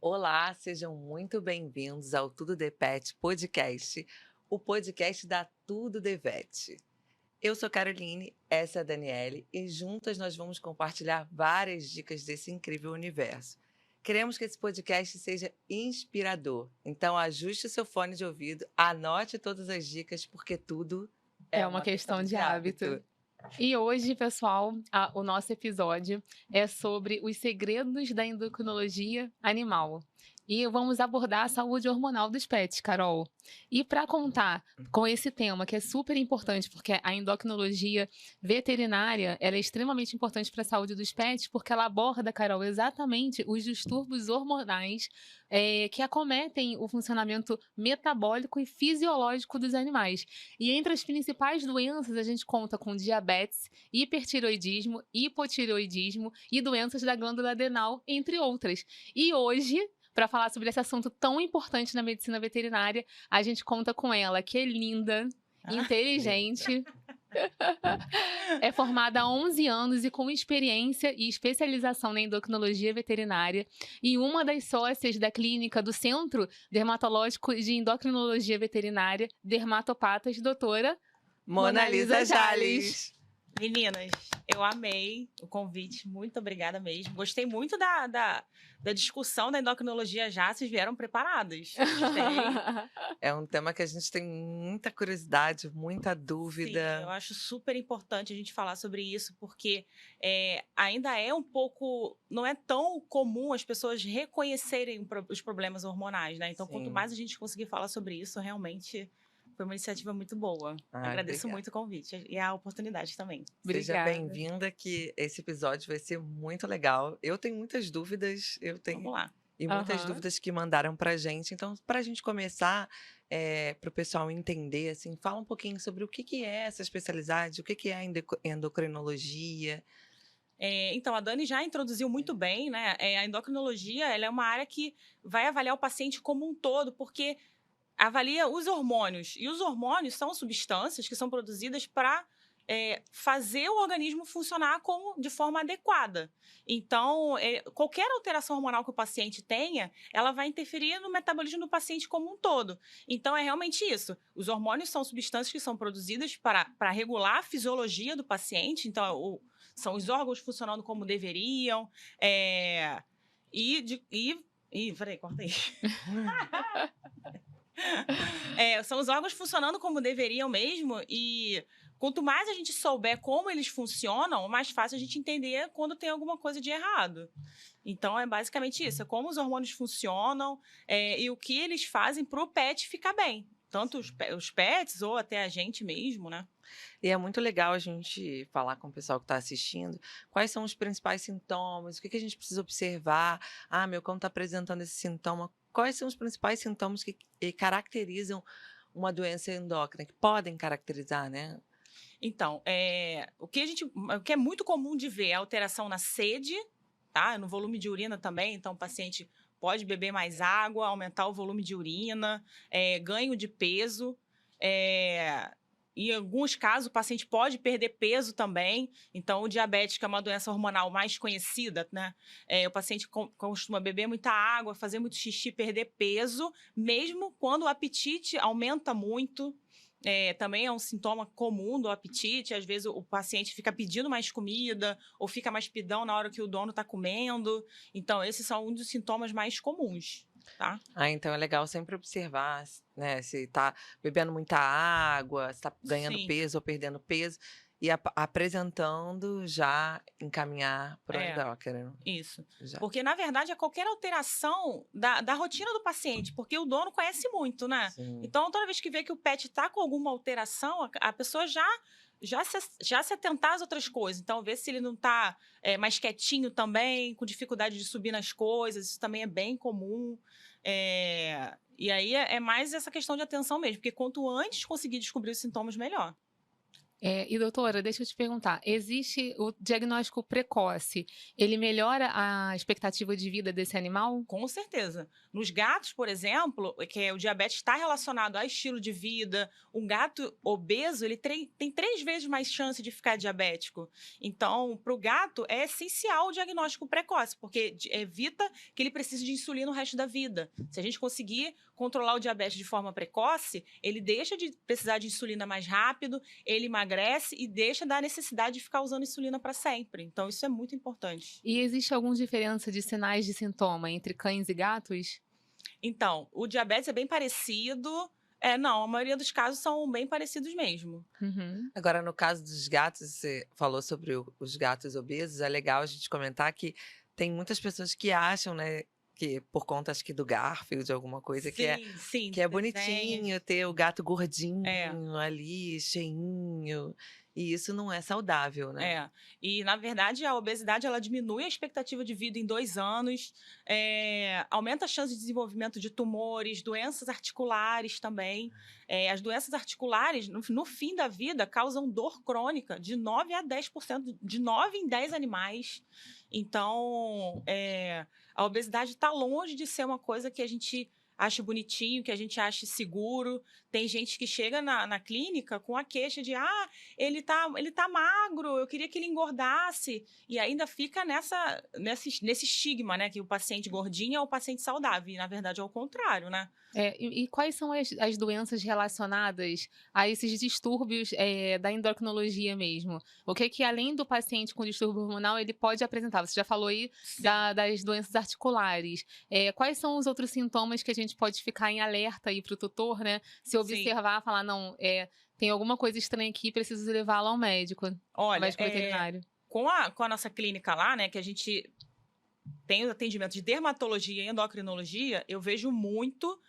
Olá, sejam muito bem-vindos ao Tudo de Pet Podcast, o podcast da Tudo de Vet. Eu sou Caroline, essa é a Daniele e juntas nós vamos compartilhar várias dicas desse incrível universo. Queremos que esse podcast seja inspirador, então ajuste o seu fone de ouvido, anote todas as dicas, porque tudo É é uma uma questão questão de de hábito. hábito. E hoje, pessoal, o nosso episódio é sobre os segredos da endocrinologia animal. E vamos abordar a saúde hormonal dos pets, Carol. E para contar com esse tema, que é super importante, porque a endocrinologia veterinária ela é extremamente importante para a saúde dos pets, porque ela aborda, Carol, exatamente os distúrbios hormonais que acometem o funcionamento metabólico e fisiológico dos animais. E entre as principais doenças, a gente conta com diabetes, hipertiroidismo, hipotireoidismo e doenças da glândula adrenal, entre outras. E hoje, para falar sobre esse assunto tão importante na medicina veterinária, a gente conta com ela, que é linda, inteligente, é formada há 11 anos e com experiência e especialização na endocrinologia veterinária e uma das sócias da clínica do Centro Dermatológico de Endocrinologia Veterinária, Dermatopatas, doutora Mona Mona Lisa Lisa Jales. Jales. Meninas, eu amei o convite, muito obrigada mesmo. Gostei muito da discussão da endocrinologia já, vocês vieram preparadas. Gostei. É um tema que a gente tem muita curiosidade, muita Sim, dúvida. eu acho super importante a gente falar sobre isso, porque ainda é um pouco, não é tão comum as pessoas reconhecerem os problemas hormonais, né? Então, quanto Sim. mais a gente conseguir falar sobre isso, realmente foi uma iniciativa muito boa. Ah, Agradeço obrigada. muito o convite e a oportunidade também. Seja Obrigada. bem-vinda, que esse episódio vai ser muito legal. Eu tenho muitas dúvidas, Vamos lá. e muitas Aham. dúvidas que mandaram pra gente. Então, para a gente começar, para o pessoal entender, assim, fala um pouquinho sobre o que é essa especialidade, o que é a endocrinologia. Então, a Dani já introduziu muito bem, né? A endocrinologia, ela é uma área que vai avaliar o paciente como um todo, porque avalia os hormônios. E os hormônios são substâncias que são produzidas para fazer o organismo funcionar de forma adequada. Então, qualquer alteração hormonal que o paciente tenha, ela vai interferir no metabolismo do paciente como um todo. Então, é realmente isso. Os hormônios são substâncias que são produzidas para regular a fisiologia do paciente. Então, são os órgãos funcionando como deveriam. Peraí, corta aí. São os órgãos funcionando como deveriam mesmo, e quanto mais a gente souber como eles funcionam, mais fácil a gente entender quando tem alguma coisa de errado. Então, é basicamente isso, é como os hormônios funcionam e o que eles fazem para o pet ficar bem. Tanto os pets ou até a gente mesmo, né? E é muito legal a gente falar com o pessoal que está assistindo quais são os principais sintomas, o que a gente precisa observar. Ah, meu cão está apresentando esse sintoma. Quais são os principais sintomas que caracterizam uma doença endócrina, que podem caracterizar, né? Então, o que é muito comum de ver é alteração na sede, tá? No volume de urina também. Então, o paciente pode beber mais água, aumentar o volume de urina, ganho de peso. Em alguns casos, o paciente pode perder peso também. Então, o diabetes, que é uma doença hormonal mais conhecida, né? O paciente costuma beber muita água, fazer muito xixi, perder peso, mesmo quando o apetite aumenta muito. Também é um sintoma comum do apetite. Às vezes o paciente fica pedindo mais comida ou fica mais pidão na hora que o dono está comendo. Então, esses são um dos sintomas mais comuns, tá? Ah, então é legal sempre observar, né, se está bebendo muita água, se está ganhando Sim, peso ou perdendo peso, e apresentando já encaminhar para o endócrino. isso. Já. Porque, na verdade, é qualquer alteração da rotina do paciente, porque o dono conhece muito, né? Sim. Então, toda vez que vê que o pet está com alguma alteração, a pessoa já se atentar às outras coisas. Então, ver se ele não está mais quietinho também, com dificuldade de subir nas coisas, isso também é bem comum. E aí é mais essa questão de atenção mesmo, porque quanto antes conseguir descobrir os sintomas, melhor. E doutora, deixa eu te perguntar, existe o diagnóstico precoce, ele melhora a expectativa de vida desse animal? Com certeza. Nos gatos, por exemplo, o diabetes está relacionado a estilo de vida. Um gato obeso, ele tem 3 vezes mais chance de ficar diabético. Então, para o gato, é essencial o diagnóstico precoce, porque evita que ele precise de insulina o resto da vida. Se a gente conseguir controlar o diabetes de forma precoce, ele deixa de precisar de insulina mais rápido, ele emagrece e deixa da necessidade de ficar usando insulina para sempre. Então, isso é muito importante. E existe alguma diferença de sinais de sintoma entre cães e gatos? Então, o diabetes é bem parecido. Não, a maioria dos casos são bem parecidos mesmo. Uhum. Agora, no caso dos gatos, você falou sobre os gatos obesos, é legal a gente comentar que tem muitas pessoas que acham, né, que por conta, acho que do Garfield, alguma coisa, Sim, que é dos bonitinho desenhos. ter o gato gordinho É. ali, cheinho, e isso não é saudável, né? E na verdade a obesidade ela diminui a expectativa de vida em 2 anos, aumenta a chance de desenvolvimento de tumores, doenças articulares também. As doenças articulares, no fim da vida, causam dor crônica de 9 a 10%, de 9 em 10 animais. Então, a obesidade está longe de ser uma coisa que a gente ache bonitinho, que a gente ache seguro. Tem gente que chega na clínica com a queixa de ele tá magro, eu queria que ele engordasse. E ainda fica nesse estigma, né? Que o paciente gordinho é o paciente saudável. E, na verdade, é o contrário, né? E quais são as doenças relacionadas a esses distúrbios da endocrinologia mesmo? O que além do paciente com distúrbio hormonal, ele pode apresentar? Você já falou aí das doenças articulares. Quais são os outros sintomas que a gente pode ficar em alerta aí para o tutor, né? Se observar, falar, não, tem alguma coisa estranha aqui, preciso levá-lo ao médico, ao Olha, médico veterinário. com a nossa clínica lá, né, que a gente tem o atendimento de dermatologia e endocrinologia, eu vejo muito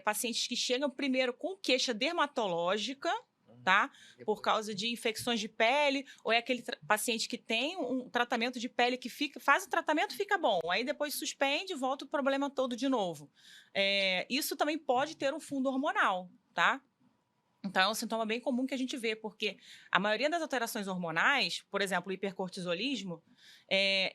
pacientes que chegam primeiro com queixa dermatológica, tá? Por causa de infecções de pele, ou é aquele paciente que tem um tratamento de pele que faz o tratamento, fica bom, aí depois suspende, volta o problema todo de novo. Isso também pode ter um fundo hormonal, tá? Então, é um sintoma bem comum que a gente vê, porque a maioria das alterações hormonais, por exemplo, o hipercortisolismo,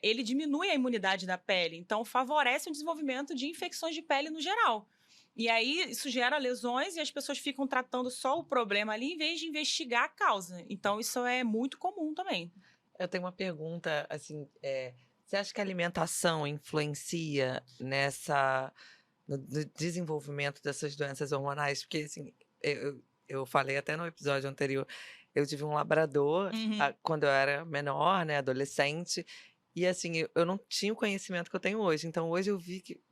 ele diminui a imunidade da pele, então favorece o desenvolvimento de infecções de pele no geral. E aí, isso gera lesões e as pessoas ficam tratando só o problema ali, em vez de investigar a causa. Então, isso é muito comum também. Eu tenho uma pergunta, assim, você acha que a alimentação influencia no desenvolvimento dessas doenças hormonais? Porque, assim, eu falei até no episódio anterior, eu tive um labrador quando eu era menor, né, adolescente, e assim, eu não tinha o conhecimento que eu tenho hoje. Então, hoje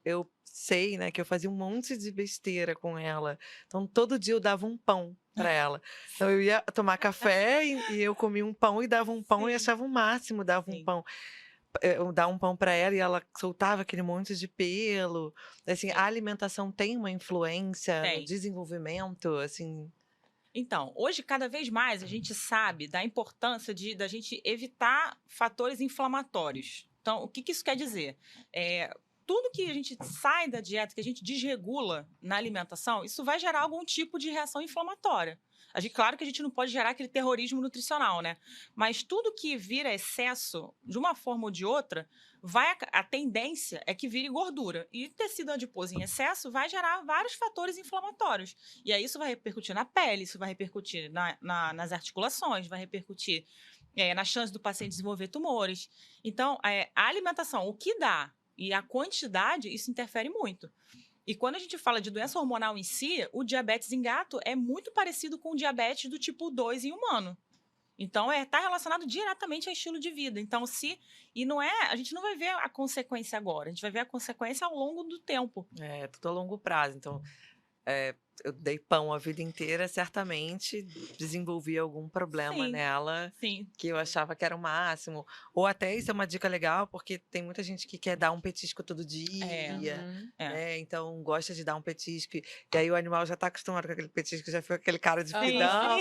eu sei, né, que eu fazia um monte de besteira com ela. Então, todo dia eu dava um pão para ela. Então, eu ia tomar café e eu comia um pão e dava um pão e achava o máximo, dava um pão. Eu dar um pão para ela e ela soltava aquele monte de pelo. Assim, a alimentação tem uma influência no desenvolvimento, assim? Então, hoje, cada vez mais, a gente sabe da importância da gente evitar fatores inflamatórios. Então, o que isso quer dizer? Tudo que a gente sai da dieta, que a gente desregula na alimentação, isso vai gerar algum tipo de reação inflamatória. Claro que a gente não pode gerar aquele terrorismo nutricional, né? Mas tudo que vira excesso, de uma forma ou de outra, a tendência é que vire gordura. E tecido adiposo em excesso vai gerar vários fatores inflamatórios. E aí isso vai repercutir na pele, isso vai repercutir nas articulações, vai repercutir na chance do paciente desenvolver tumores. Então, a alimentação, o que dá e a quantidade, isso interfere muito. E quando a gente fala de doença hormonal em si, o diabetes em gato é muito parecido com o diabetes do tipo 2 em humano. Então, está relacionado diretamente ao estilo de vida. Então, a gente não vai ver a consequência agora, a gente vai ver a consequência ao longo do tempo. Tudo a longo prazo. Então, eu dei pão a vida inteira, certamente desenvolvi algum problema nela que eu achava que era o máximo. Ou até isso é uma dica legal, porque tem muita gente que quer dar um petisco todo dia, né? Então gosta de dar um petisco. E aí o animal já está acostumado com aquele petisco, já fica aquele cara de fidão.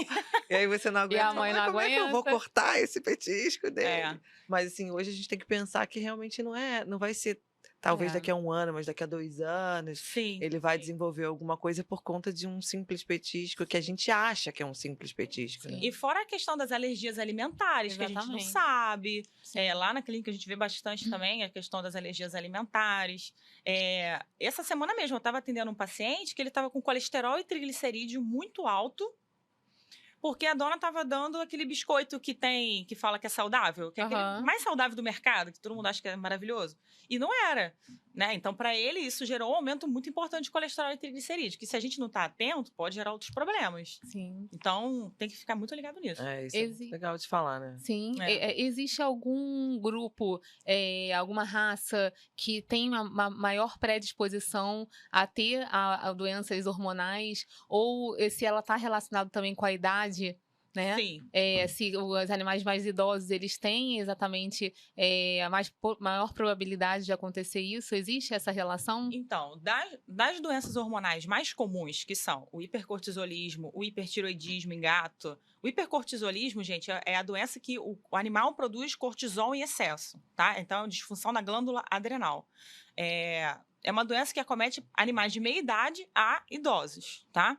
E aí você não aguenta. E a mãe não como aguenta. É que eu vou cortar esse petisco dele? Mas assim, hoje a gente tem que pensar que realmente não vai ser talvez É. daqui a 1 ano, mas daqui a 2 anos, Sim. ele vai desenvolver alguma coisa por conta de um simples petisco que a gente acha que é um simples petisco, né. Sim. E fora a questão das alergias alimentares, que a gente não Exatamente. sabe. Sim. Lá na clínica a gente vê bastante também a questão das alergias alimentares. Essa semana mesmo eu estava atendendo um paciente que ele estava com colesterol e triglicerídeo muito alto, porque a dona estava dando aquele biscoito que fala que é saudável, que é aquele Aham. mais saudável do mercado, que todo mundo acha que é maravilhoso. E não era, né? Então, para ele, isso gerou um aumento muito importante de colesterol e triglicerídeo, que se a gente não está atento, pode gerar outros problemas. Sim. Então, tem que ficar muito ligado nisso. Isso é muito Exi legal de falar, né. Sim. É. Existe algum grupo, alguma raça que tem uma maior predisposição a ter a doenças hormonais ou se ela está relacionado também com a idade, né? Sim. Se os animais mais idosos, eles têm exatamente, a maior probabilidade de acontecer isso? Existe essa relação? Então, das doenças hormonais mais comuns, que são o hipercortisolismo, o hipertiroidismo em gato. O hipercortisolismo, gente, é a doença que o animal produz cortisol em excesso, tá? Então, é disfunção na glândula adrenal. É uma doença que acomete animais de meia idade a idosos, tá?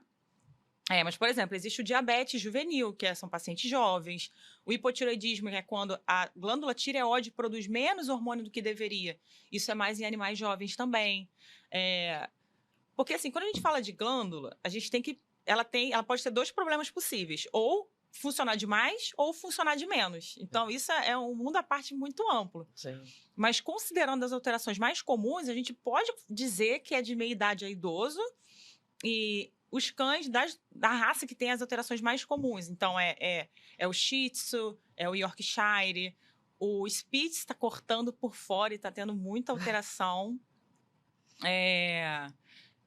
Mas, por exemplo, existe o diabetes juvenil, que são pacientes jovens. O hipotireoidismo, que é quando a glândula tireoide produz menos hormônio do que deveria. Isso é mais em animais jovens também. Porque, assim, quando a gente fala de glândula, a gente tem que... Ela pode ter 2 problemas possíveis. Ou funcionar demais ou funcionar de menos. Então, isso é um mundo à parte muito amplo. Sim. Mas, considerando as alterações mais comuns, a gente pode dizer que é de meia idade a idoso. E os cães da raça que tem as alterações mais comuns. Então, é o Shih Tzu, é o Yorkshire. O Spitz está cortando por fora e está tendo muita alteração.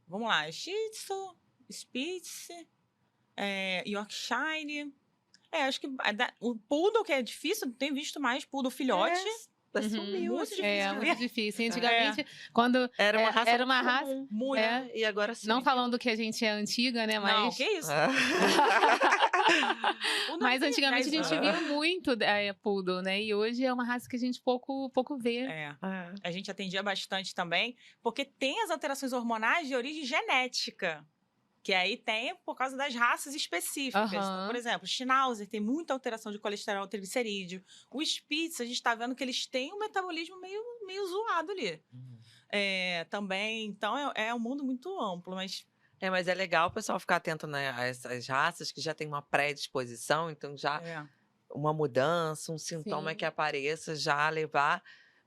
Vamos lá. Shih Tzu, Spitz, Yorkshire. Acho que o Poodle, que é difícil, não tenho visto mais Poodle filhote. Sumiu, muito assim. difícil de Muito ver. difícil. Antigamente, quando Era uma raça era uma muito raça... comum. Muito. E agora Não sumiu. falando que a gente é antiga, né? Não, Mas, que isso? Poodle mas tem antigamente a 10 gente anos. viu muito Poodle, né? E hoje é uma raça que a gente pouco vê. A gente atendia bastante também, porque tem as alterações hormonais de origem genética, que aí tem por causa das raças específicas. Então, por exemplo, o Schnauzer tem muita alteração de colesterol, triglicerídeo. O Spitz, a gente está vendo que eles têm um metabolismo meio zoado ali. Também, então é um mundo muito amplo, mas... Mas é legal o pessoal ficar atento, né, a essas raças que já tem uma predisposição, então já uma mudança, um sintoma Sim. que apareça, já levar...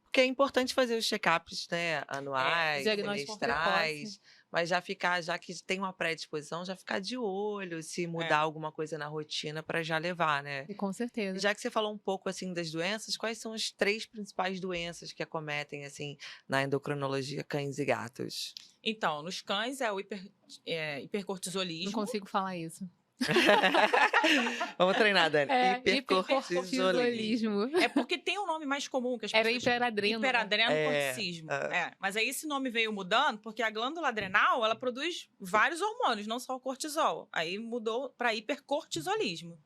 Porque é importante fazer os check-ups, né, anuais, diagnóstico semestrais, mas já que tem uma predisposição, já ficar de olho se mudar alguma coisa na rotina para já levar, né? E com certeza. Já que você falou um pouco assim das doenças, quais são as 3 principais doenças que acometem assim na endocrinologia cães e gatos? Então, nos cães é o hipercortisolismo. Não consigo falar isso. Vamos treinar, Dani. Hipercortisolismo. É porque tem um nome mais comum que as Era pessoas... hiperadreno. Né? Hiperadrenocorticismo. Mas aí esse nome veio mudando porque a glândula adrenal, ela produz vários hormônios, não só o cortisol. Aí mudou para hipercortisolismo.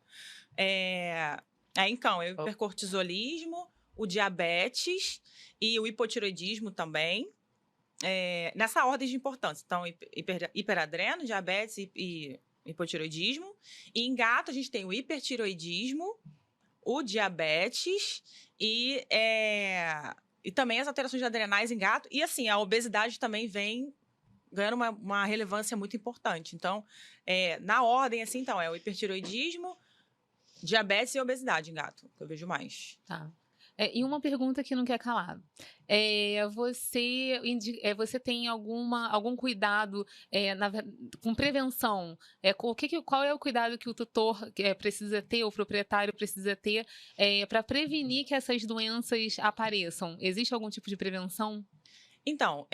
Então, é o hipercortisolismo, o diabetes e o hipotiroidismo também. Nessa ordem de importância. Então, hiperadreno, diabetes e hipotiroidismo. E em gato, a gente tem o hipertiroidismo, o diabetes e também as alterações adrenais em gato. E, assim, a obesidade também vem ganhando uma relevância muito importante. Então, na ordem, assim, então, é o hipertiroidismo, diabetes e obesidade em gato, que eu vejo mais. Tá. E uma pergunta que não quer calar. Você tem algum cuidado com prevenção? Qual é o cuidado que o tutor precisa ter, o proprietário precisa ter para prevenir que essas doenças apareçam? Existe algum tipo de prevenção? Então,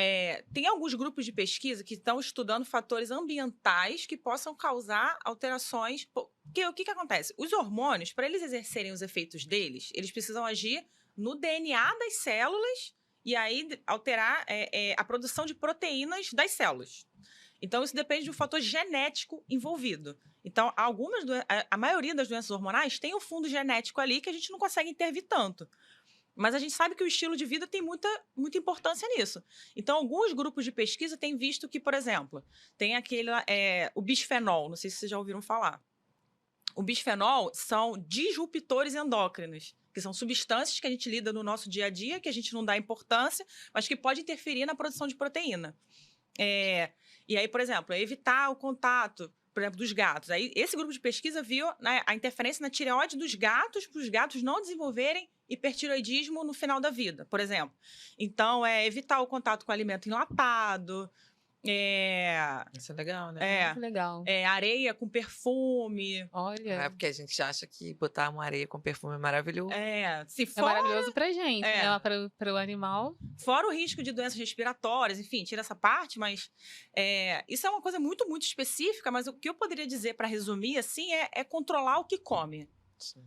tem alguns grupos de pesquisa que estão estudando fatores ambientais que possam causar alterações. Porque o que acontece? Os hormônios, para eles exercerem os efeitos deles, eles precisam agir no DNA das células e aí alterar a produção de proteínas das células. Então, isso depende de um fator genético envolvido. Então, a maioria das doenças hormonais tem um fundo genético ali que a gente não consegue intervir tanto. Mas a gente sabe que o estilo de vida tem muita importância nisso. Então, alguns grupos de pesquisa têm visto que, por exemplo, tem o bisfenol, não sei se vocês já ouviram falar. O bisfenol são disruptores endócrinos, que são substâncias que a gente lida no nosso dia a dia, que a gente não dá importância, mas que pode interferir na produção de proteína. E aí, por exemplo, evitar o contato, por exemplo, dos gatos. Aí, esse grupo de pesquisa viu, né, a interferência na tireoide dos gatos, para os gatos não desenvolverem hipertireoidismo no final da vida, por exemplo. Então, evitar o contato com alimento enlatado, Isso é legal, né? Muito legal. areia com perfume. Olha, Porque a gente acha que botar uma areia com perfume é maravilhoso. Se é for, maravilhoso pra gente, né? Para o animal. fora o risco de doenças respiratórias, enfim, tira essa parte, mas isso é uma coisa muito, muito específica, mas o que eu poderia dizer para resumir, assim, é controlar o que come. Sim.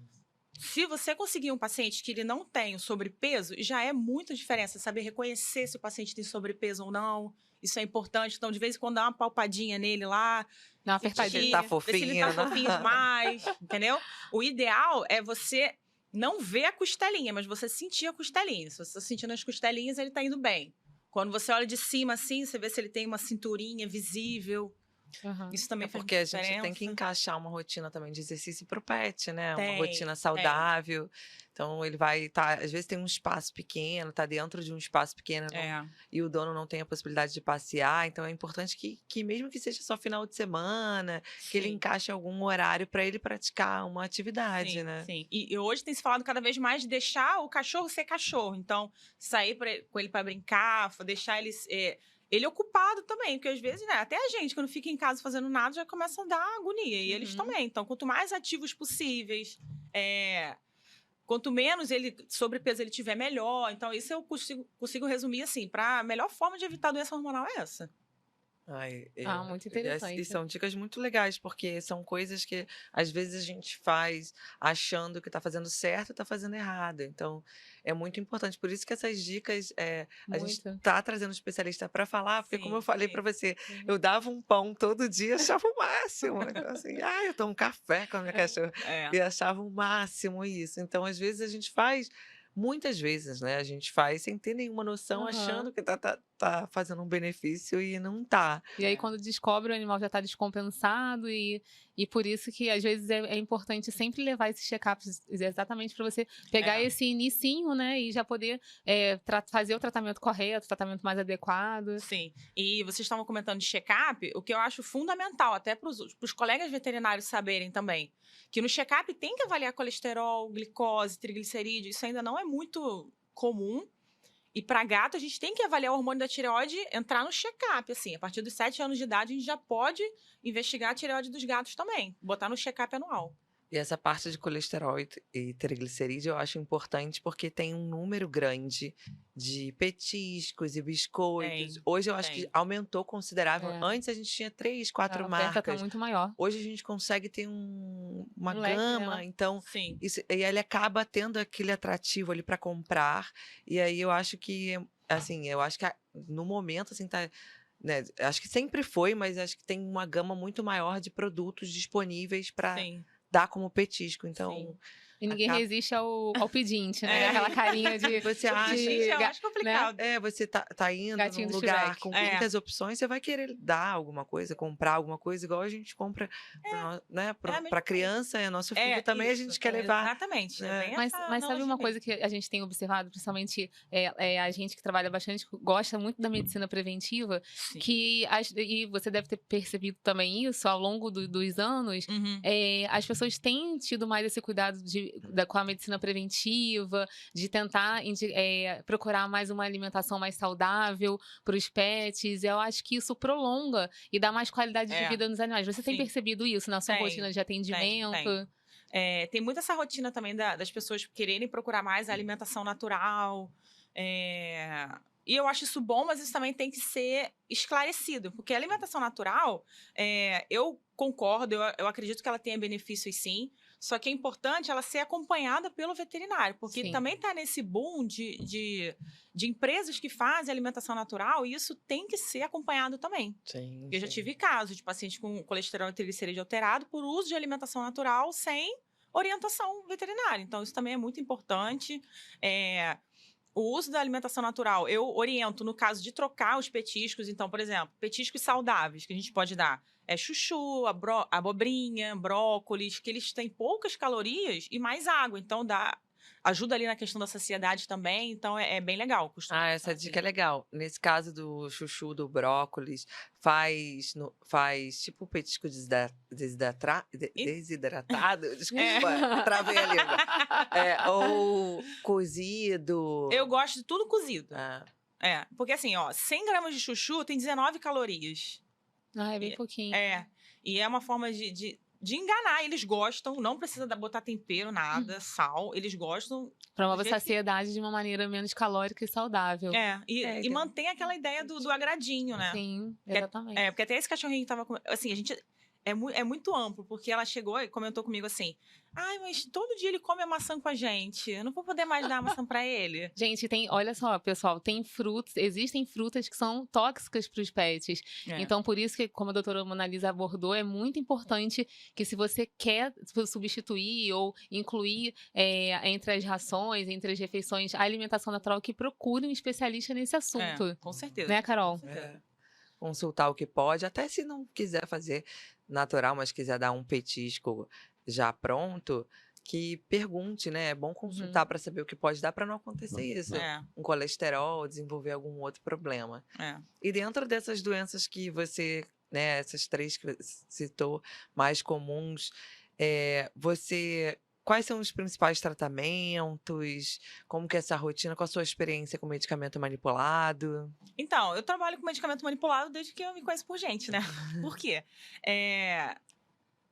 Se você conseguir um paciente que ele não tem o sobrepeso, já é muita diferença saber reconhecer se o paciente tem sobrepeso ou não. Isso é importante. Então, de vez em quando, dá uma palpadinha nele lá. Não, Ver se apertadinha. ele tá Ver se ele fofinho, tá né? fofinho demais, entendeu? O ideal é você não ver a costelinha, mas você sentir a costelinha. Se você está sentindo as costelinhas, ele tá indo bem. Quando você olha de cima assim, você vê se ele tem uma cinturinha visível. Uhum. Isso também faz Porque a gente diferença. tem que encaixar uma rotina também de exercício pro pet, né? Uma Tem, rotina tem. saudável. Então, ele vai estar... às vezes tem um espaço pequeno, tá dentro de um espaço pequeno e o dono não tem a possibilidade de passear. Então, é importante que mesmo que seja só final de semana, que ele Sim. encaixe algum horário para ele praticar uma atividade, Sim, né? sim. E hoje tem se falado cada vez mais de deixar o cachorro ser cachorro. Então, sair com ele para brincar, deixar ele ocupado também. Porque às vezes, né, até a gente, quando fica em casa fazendo nada, já começa a dar agonia. E eles também. Então, quanto mais ativos possíveis, quanto menos sobrepeso ele tiver, melhor. Então, isso eu consigo resumir assim, para a melhor forma de evitar a doença hormonal é essa. Ai, Muito e interessante. são dicas muito legais, porque são coisas que às vezes a gente faz achando que está fazendo certo e está fazendo errado. Então, é muito importante. Por isso que essas dicas a gente Muito. está trazendo um especialista para falar, porque como eu Sim, falei sim. para você, eu dava um pão todo dia, achava o máximo. Assim, eu tomo café com a minha cachorra. E achava o máximo isso. Então, às vezes a gente faz, muitas vezes, né? A gente faz sem ter nenhuma noção, Aham. achando que tá fazendo um benefício e não tá. E aí, quando descobre, o animal já está descompensado, e por isso que, às vezes, é importante sempre levar esses check-ups exatamente para você pegar esse inicinho, né? E já poder fazer o tratamento correto, o tratamento mais adequado. Sim. E vocês estavam comentando de check-up, o que eu acho fundamental, até para os colegas veterinários saberem também, que no check-up tem que avaliar colesterol, glicose, triglicerídeo, isso ainda não é muito comum. E para gato, a gente tem que avaliar o hormônio da tireoide, entrar no check-up, assim. A partir dos 7 anos de idade, a gente já pode investigar a tireoide dos gatos também, botar no check-up anual. E essa parte de colesterol e triglicerídeo eu acho importante porque tem um número grande de petiscos e biscoitos. Tem, Hoje eu acho que tem. aumentou considerável. É. Antes a gente tinha 3, 4 A oferta está marcas. muito maior. Hoje a gente consegue ter uma Um leque, gama, né? então Sim. e ele acaba tendo aquele atrativo ali para comprar. E aí eu acho que, assim, no momento, assim, tá, né, acho que sempre foi, mas acho que tem uma gama muito maior de produtos disponíveis para Sim. dar como petisco. Sim. Então, E ninguém acaba- resiste ao pedinte, né? Aquela carinha de... você acha. Gente, é ga- mais complicado. Você tá indo Gatinho num do lugar Shrek. com muitas opções, você vai querer dar alguma coisa, comprar alguma coisa, igual a gente compra né, a mesma para criança, e nosso filho É, também, isso. a gente quer levar. Exatamente. né? Bem Mas essa sabe analogia uma mesmo. coisa que a gente tem observado, principalmente a gente que trabalha bastante, gosta muito da medicina preventiva, Sim. e você deve ter percebido também isso ao longo dos anos, Uhum. as pessoas têm tido mais esse cuidado com a medicina preventiva, de tentar procurar mais uma alimentação mais saudável para os pets. Eu acho que isso prolonga e dá mais qualidade de vida nos animais. Você tem Sim. percebido isso na sua Tenho, rotina de atendimento? Tem muito essa rotina também das pessoas quererem procurar mais a alimentação natural. E eu acho isso bom, mas isso também tem que ser esclarecido. Porque a alimentação natural, eu concordo, eu acredito que ela tenha benefícios sim. Só que é importante ela ser acompanhada pelo veterinário. Porque Sim. também está nesse boom de empresas que fazem alimentação natural. E isso tem que ser acompanhado também. Sim, Eu já tive casos de pacientes com colesterol e triglicerídeo alterado por uso de alimentação natural sem orientação veterinária. Então, isso também é muito importante. O uso da alimentação natural, eu oriento no caso de trocar os petiscos. Então, por exemplo, petiscos saudáveis que a gente pode dar chuchu, abobrinha, brócolis, que eles têm poucas calorias e mais água. Então, ajuda ali na questão da saciedade também. Então, é bem legal. Essa dica é legal. Nesse caso do chuchu, do brócolis, faz tipo petisco desidratado. Desculpa, travei a língua. Ou cozido. Eu gosto de tudo cozido. Ah. Porque assim, 100 gramas de chuchu tem 19 calorias. É bem pouquinho. E é uma forma de enganar. Eles gostam, não precisa botar tempero, nada, sal. Eles gostam. Promove a saciedade de uma maneira menos calórica e saudável. E mantém aquela ideia do agradinho, né? Sim, exatamente. Porque até esse cachorrinho que tava com... Assim, a gente... É muito amplo, porque ela chegou e comentou comigo assim: ai, mas todo dia ele come a maçã com a gente. Eu não vou poder mais dar a maçã pra ele. Gente, olha só, pessoal, existem frutas que são tóxicas para os pets. Então, por isso que, como a doutora Mona Lisa abordou, é muito importante que, se você quer substituir ou incluir entre as rações, entre as refeições, a alimentação natural, que procure um especialista nesse assunto. Com certeza. Né, Carol? Consultar o que pode, até se não quiser fazer natural, mas quiser dar um petisco já pronto, que pergunte, né? É bom consultar para saber o que pode dar para não acontecer isso. Um colesterol, desenvolver algum outro problema. E dentro dessas doenças que você, né, essas 3 que você citou, mais comuns, quais são os principais tratamentos? Como que é essa rotina? Qual a sua experiência com medicamento manipulado? Então, eu trabalho com medicamento manipulado desde que eu me conheço por gente, né? Por quê?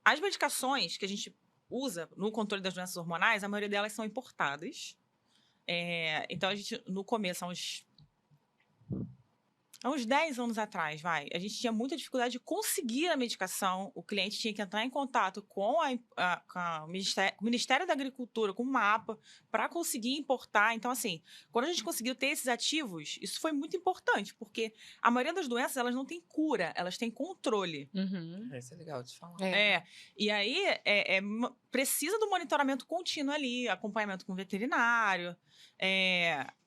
As medicações que a gente usa no controle das doenças hormonais, a maioria delas são importadas. Então, a gente, no começo, há uns 10 anos atrás, a gente tinha muita dificuldade de conseguir a medicação. O cliente tinha que entrar em contato com o Ministério da Agricultura, com o MAPA, para conseguir importar. Então, assim, quando a gente conseguiu ter esses ativos, isso foi muito importante, porque a maioria das doenças, elas não têm cura, elas têm controle. Isso é legal de falar. E aí, precisa do monitoramento contínuo ali, acompanhamento com o veterinário.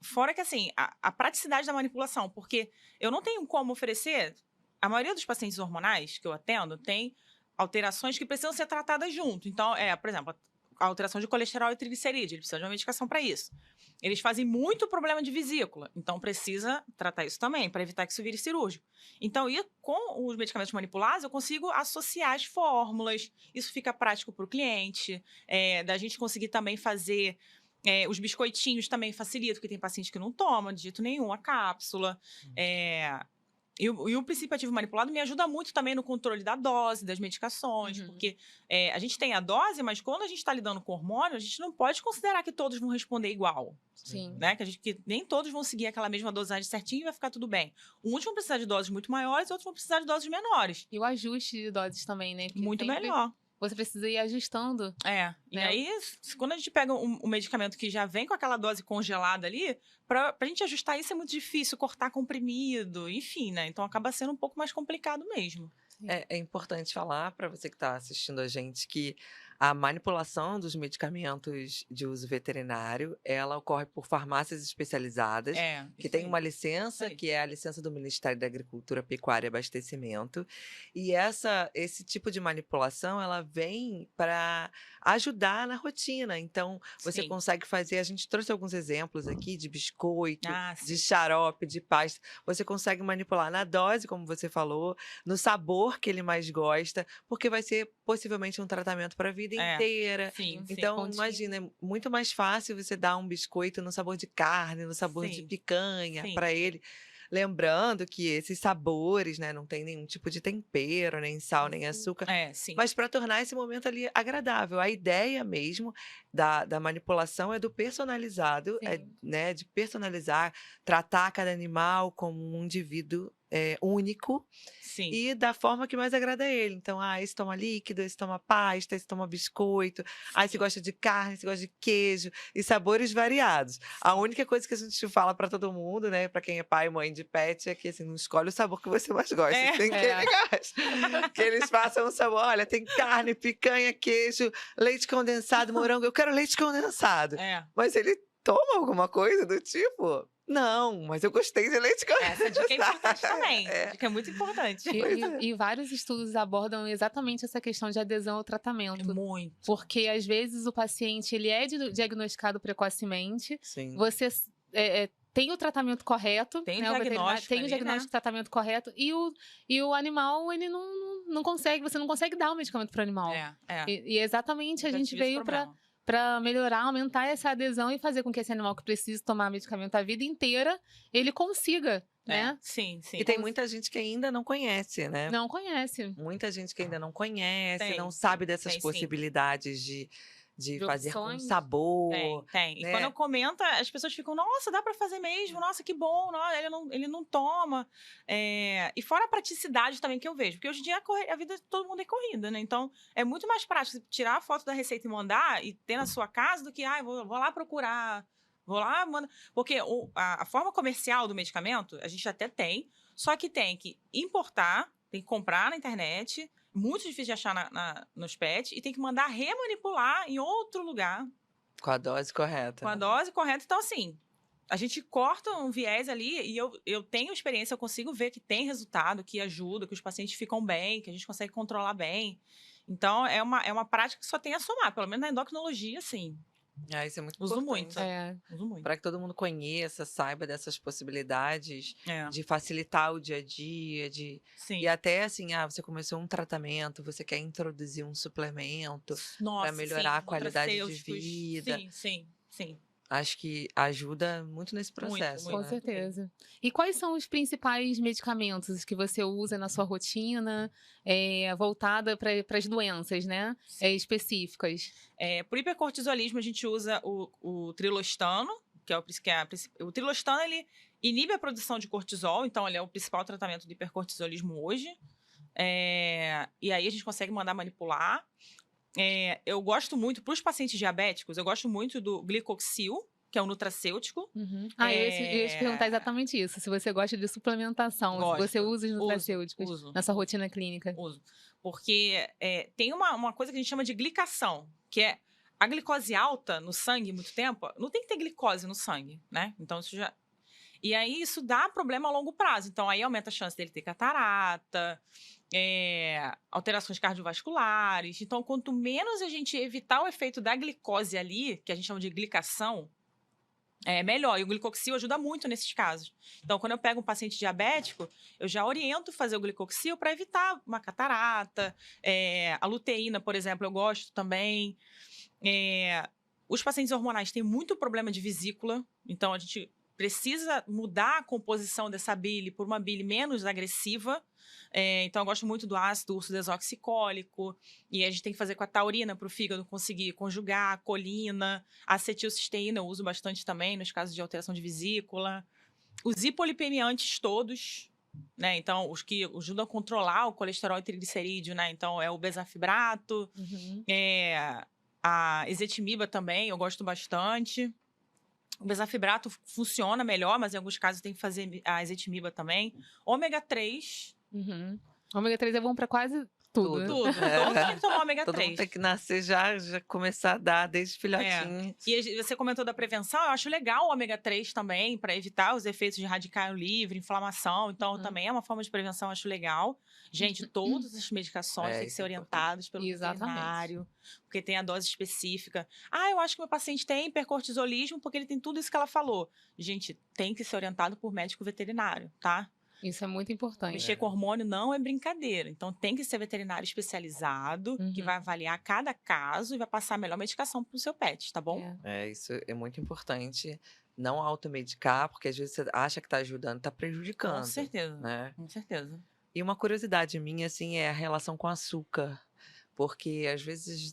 Fora que, assim, a praticidade da manipulação, porque eu não tenho como oferecer... A maioria dos pacientes hormonais que eu atendo tem alterações que precisam ser tratadas junto. Então, por exemplo, a alteração de colesterol e triglicerídeos, ele precisa de uma medicação para isso. Eles fazem muito problema de vesícula, então precisa tratar isso também, para evitar que isso vire cirúrgico. Então, com os medicamentos manipulados, eu consigo associar as fórmulas, isso fica prático para o cliente, da gente conseguir também fazer... os biscoitinhos também facilitam, porque tem paciente que não toma de jeito nenhum a cápsula. E o princípio ativo manipulado me ajuda muito também no controle da dose, das medicações, porque a gente tem a dose, mas quando a gente está lidando com hormônio, a gente não pode considerar que todos vão responder igual. Sim. Né? Que nem todos vão seguir aquela mesma dosagem certinho e vai ficar tudo bem. Uns vão precisar de doses muito maiores, outros vão precisar de doses menores. E o ajuste de doses também, né? Porque muito melhor. Você precisa ir ajustando. E aí, quando a gente pega um medicamento que já vem com aquela dose congelada ali, pra gente ajustar isso é muito difícil, cortar comprimido, enfim, né? Então acaba sendo um pouco mais complicado mesmo. É importante falar para você que está assistindo a gente que a manipulação dos medicamentos de uso veterinário, ela ocorre por farmácias especializadas, que tem uma licença, que é a licença do Ministério da Agricultura, Pecuária e Abastecimento. E esse tipo de manipulação, ela vem para ajudar na rotina. Então, você consegue fazer... A gente trouxe alguns exemplos aqui de biscoito, de xarope, de pasta. Você consegue manipular na dose, como você falou, no sabor que ele mais gosta, porque vai ser possivelmente um tratamento para a vida inteira. Então, imagina, é muito mais fácil você dar um biscoito no sabor de carne, no sabor de picanha para ele. Lembrando que esses sabores, né, não tem nenhum tipo de tempero, nem sal, nem açúcar. Mas para tornar esse momento ali agradável. A ideia mesmo da manipulação é do personalizado, né, de personalizar, tratar cada animal como um indivíduo único Sim. e da forma que mais agrada a ele. Então, esse toma líquido, esse toma pasta, esse toma biscoito. Esse Sim. gosta de carne, esse gosta de queijo e sabores variados. A única coisa que a gente fala para todo mundo, né, para quem é pai e mãe de pet, é que assim, não escolhe o sabor que você mais gosta, tem que ele gosta. Que eles façam um sabor, olha, tem carne, picanha, queijo, leite condensado, morango. Eu quero leite condensado. Mas ele toma alguma coisa do tipo? Não, mas eu gostei de leite condensado. Essa dica é importante também. Essa dica é muito importante. E vários estudos abordam exatamente essa questão de adesão ao tratamento. Muito. Porque, às vezes, o paciente ele é diagnosticado precocemente, Sim. você tem o tratamento correto, Tem o né? diagnóstico Tem o ali, diagnóstico né? de tratamento correto, e o animal, ele não consegue, você não consegue dar o medicamento para o animal. E exatamente a Já gente tive esse veio problema. para melhorar, aumentar essa adesão e fazer com que esse animal que precisa tomar medicamento a vida inteira, ele consiga, né? Sim, sim. E tem muita gente que ainda não conhece, né? Não conhece. Muita gente que ainda não conhece, Tem, não sabe dessas tem sim. possibilidades de fazer com opções. sabor. Tem. né? E quando eu comento, as pessoas ficam, nossa, dá pra fazer mesmo, nossa, que bom, ele não toma. E fora a praticidade também que eu vejo, porque hoje em dia a vida de todo mundo é corrida, né? Então, é muito mais prático tirar a foto da receita e mandar e ter na sua casa do que, vou lá procurar, vou lá, manda. Porque a forma comercial do medicamento, a gente até tem, só que tem que importar, tem que comprar na internet, muito difícil de achar nos pets, e tem que mandar remanipular em outro lugar. Com a dose correta. Com a dose correta. Então, assim, a gente corta um viés ali e eu tenho experiência, eu consigo ver que tem resultado, que ajuda, que os pacientes ficam bem, que a gente consegue controlar bem. Então, é uma prática que só tem a somar, pelo menos na endocrinologia, sim. Isso é muito Uso importante. muito. Uso muito. Para que todo mundo conheça, saiba dessas possibilidades de facilitar o dia a dia, Sim. e até assim, você começou um tratamento, você quer introduzir um suplemento para melhorar a qualidade de vida. Sim. Acho que ajuda muito nesse processo. Muito, Com né? certeza. E quais são os principais medicamentos que você usa na sua rotina, voltada para as doenças, né? Específicas? Por hipercortisolismo, a gente usa o trilostano, o trilostano, ele inibe a produção de cortisol, então ele é o principal tratamento do hipercortisolismo hoje. E aí a gente consegue mandar manipular. Eu gosto muito, para os pacientes diabéticos, eu gosto muito do glicoxil, que é um nutracêutico. Uhum. Eu ia te perguntar exatamente isso. Se você gosta de suplementação, se você usa os nutracêuticos na sua rotina clínica. Uso. Porque tem uma coisa que a gente chama de glicação, que é a glicose alta no sangue muito tempo, não tem que ter glicose no sangue, né? Então, isso já... E aí, isso dá problema a longo prazo. Então, aí aumenta a chance dele ter catarata, alterações cardiovasculares. Então, quanto menos a gente evitar o efeito da glicose ali, que a gente chama de glicação, melhor. E o glicoxil ajuda muito nesses casos. Então, quando eu pego um paciente diabético, eu já oriento fazer o glicoxil para evitar uma catarata. A luteína, por exemplo, eu gosto também. Os pacientes hormonais têm muito problema de vesícula, então a gente precisa mudar a composição dessa bile por uma bile menos agressiva. Então, eu gosto muito do ácido ursodesoxicólico, e a gente tem que fazer com a taurina para o fígado conseguir conjugar, a colina, a acetilcisteína eu uso bastante também nos casos de alteração de vesícula. Os hipolipemiantes todos, né? Então, os que ajudam a controlar o colesterol e triglicerídeo, né? Então, é o bezafibrato, a ezetimiba também, eu gosto bastante. O bezafibrato funciona melhor, mas em alguns casos tem que fazer a ezetimiba também. Ômega 3. Ômega 3 é bom para quase tudo. Todo mundo tem que tomar ômega 3. Todo mundo tem que nascer já começar a dar desde filhotinho. E você comentou da prevenção, eu acho legal o ômega 3 também, para evitar os efeitos de radical livre, inflamação. Então, também é uma forma de prevenção, acho legal. Gente, todas as medicações têm que ser orientadas pelo veterinário, porque tem a dose específica. Eu acho que meu paciente tem hipercortisolismo porque ele tem tudo isso que ela falou. Gente, tem que ser orientado por médico veterinário, tá? Isso é muito importante. Mexer com hormônio não é brincadeira. Então, tem que ser veterinário especializado, que vai avaliar cada caso e vai passar a melhor medicação para o seu pet, tá bom? Isso é muito importante. Não automedicar, porque às vezes você acha que está ajudando, está prejudicando. Com certeza, né? Com certeza. E uma curiosidade minha, assim, é a relação com açúcar. Porque às vezes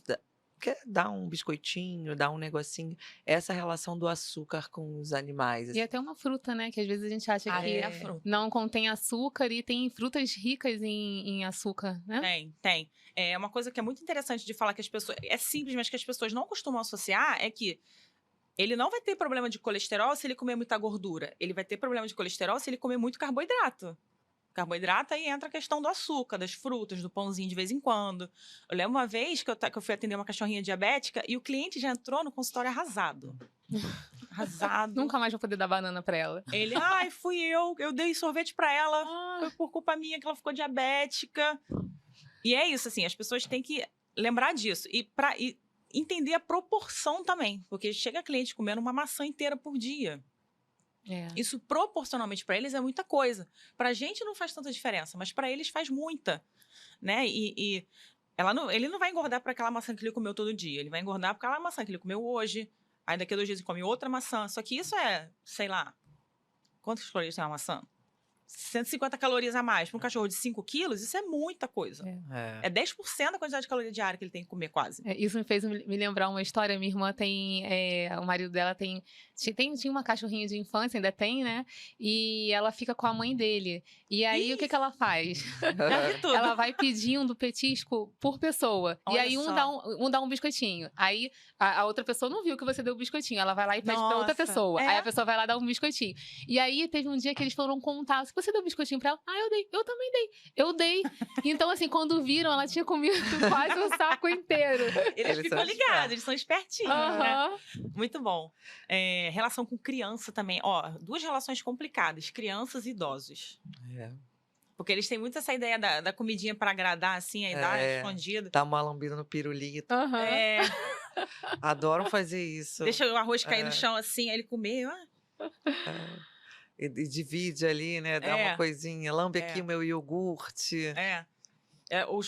quer dar um biscoitinho, dar um negocinho. Essa relação do açúcar com os animais, E assim. até uma fruta, né, que às vezes a gente acha Até que a fruta. não contém açúcar e tem frutas ricas em açúcar, né? Tem. É uma coisa que é muito interessante de falar que as pessoas. É simples, mas que as pessoas não costumam associar é que ele não vai ter problema de colesterol se ele comer muita gordura. Ele vai ter problema de colesterol se ele comer muito carboidrato. Carboidrato, aí entra a questão do açúcar, das frutas, do pãozinho de vez em quando. Eu lembro uma vez que eu fui atender uma cachorrinha diabética e o cliente já entrou no consultório arrasado. Arrasado. Nunca mais vou poder dar banana pra ela. Ele, ai, fui eu dei sorvete pra ela, Ah. foi por culpa minha que ela ficou diabética. E é isso, assim, as pessoas têm que lembrar disso. E entender a proporção também. Porque chega cliente comendo uma maçã inteira por dia. É. Isso proporcionalmente para eles é muita coisa. Pra gente não faz tanta diferença, mas para eles faz muita, né? Ele não vai engordar para aquela maçã que ele comeu todo dia. Ele vai engordar para aquela maçã que ele comeu hoje. Aí daqui a 2 dias ele come outra maçã. Só que isso é, sei lá, quantas calorias tem uma maçã? 150 calorias a mais. Para um cachorro de 5 quilos, isso é muita coisa. É 10% da quantidade de caloria diária que ele tem que comer, quase. Isso me fez me lembrar uma história. Minha irmã tem. O marido dela tinha uma cachorrinha de infância, ainda tem, né? E ela fica com a mãe dele. E aí, o que ela faz? Já vi tudo. Ela vai pedindo petisco por pessoa. E Olha aí, um dá um biscoitinho. Aí, a outra pessoa não viu que você deu o biscoitinho. Ela vai lá e pede pra outra Nossa, pessoa. é. Aí, a pessoa vai lá dar um biscoitinho. E aí, teve um dia que eles foram contar. Se você deu um biscoitinho pra ela? Ah, eu dei. Eu também dei. Eu dei. Então, assim, quando viram, ela tinha comido quase o saco inteiro. Eles ficam são ligados, espertos. eles são espertinhos, né? Aham. Muito bom. Relação com criança também. Ó, 2 relações complicadas. Crianças e idosos. É. Porque eles têm muito essa ideia da comidinha pra agradar, assim, aí dá escondido. Dá uma lambida no pirulito. Aham. É, Adoram fazer isso. deixa o arroz cair no É. chão assim, aí ele comer. E divide ali, né? Dá uma coisinha. Lambe aqui o meu iogurte.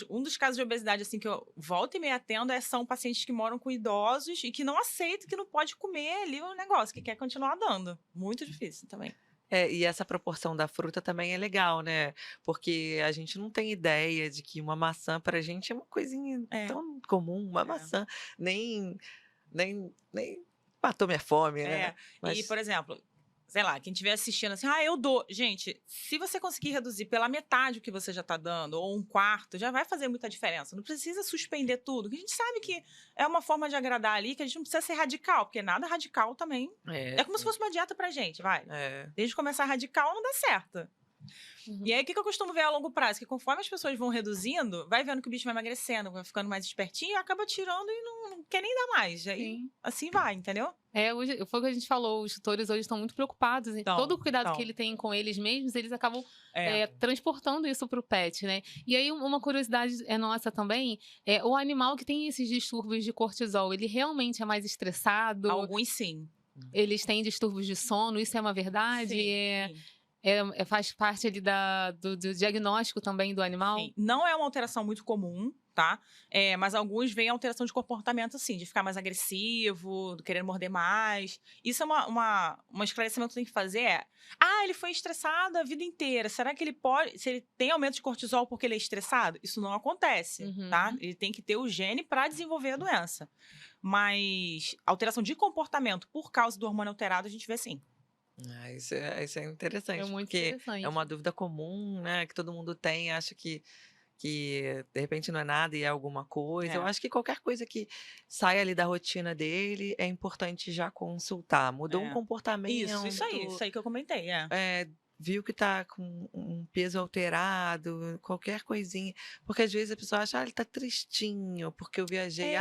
Um dos casos de obesidade, assim, que eu volto e meia atendo são pacientes que moram com idosos e que não aceitam, que não pode comer ali o negócio, que quer continuar dando. Muito difícil também. E essa proporção da fruta também é legal, né? Porque a gente não tem ideia de que uma maçã pra gente é uma coisinha tão comum, uma maçã. Nem matou minha fome, né? E, por exemplo, sei lá, quem estiver assistindo assim, eu dou. Gente, se você conseguir reduzir pela metade o que você já tá dando, ou 1/4, já vai fazer muita diferença. Não precisa suspender tudo, que a gente sabe que é uma forma de agradar ali, que a gente não precisa ser radical, porque nada radical também. É como se fosse uma dieta pra gente, vai. Desde começar radical não dá certo. Uhum. E aí, o que eu costumo ver a longo prazo? Que conforme as pessoas vão reduzindo, vai vendo que o bicho vai emagrecendo, vai ficando mais espertinho, acaba tirando e não quer nem dar mais. Aí, Sim. assim vai, entendeu? Hoje, foi o que a gente falou, os tutores hoje estão muito preocupados. Todo o cuidado que ele ele tem com eles mesmos, eles acabam transportando isso para o pet, né? E aí, uma curiosidade nossa também, o animal que tem esses distúrbios de cortisol, ele realmente é mais estressado? Alguns sim. Eles têm distúrbios de sono, isso é uma verdade? Sim. Faz parte ali do diagnóstico também do animal? Sim. Não é uma alteração muito comum, tá? Mas alguns veem alteração de comportamento, assim, de ficar mais agressivo, de querer morder mais. Isso é um esclarecimento que tem que fazer ele foi estressado a vida inteira. Será que se ele tem aumento de cortisol porque ele é estressado? Isso não acontece, tá? Ele tem que ter o gene para desenvolver a doença. Mas alteração de comportamento por causa do hormônio alterado, a gente vê sim. Isso é interessante, É muito porque interessante. é uma dúvida comum, né? Que todo mundo tem, acha que de repente não é nada e é alguma coisa. Eu acho que qualquer coisa que saia ali da rotina dele é importante já consultar. Mudou um comportamento. Isso aí que eu comentei, viu que tá com um peso alterado, qualquer coisinha. Porque às vezes a pessoa acha, ele tá tristinho, porque eu viajei.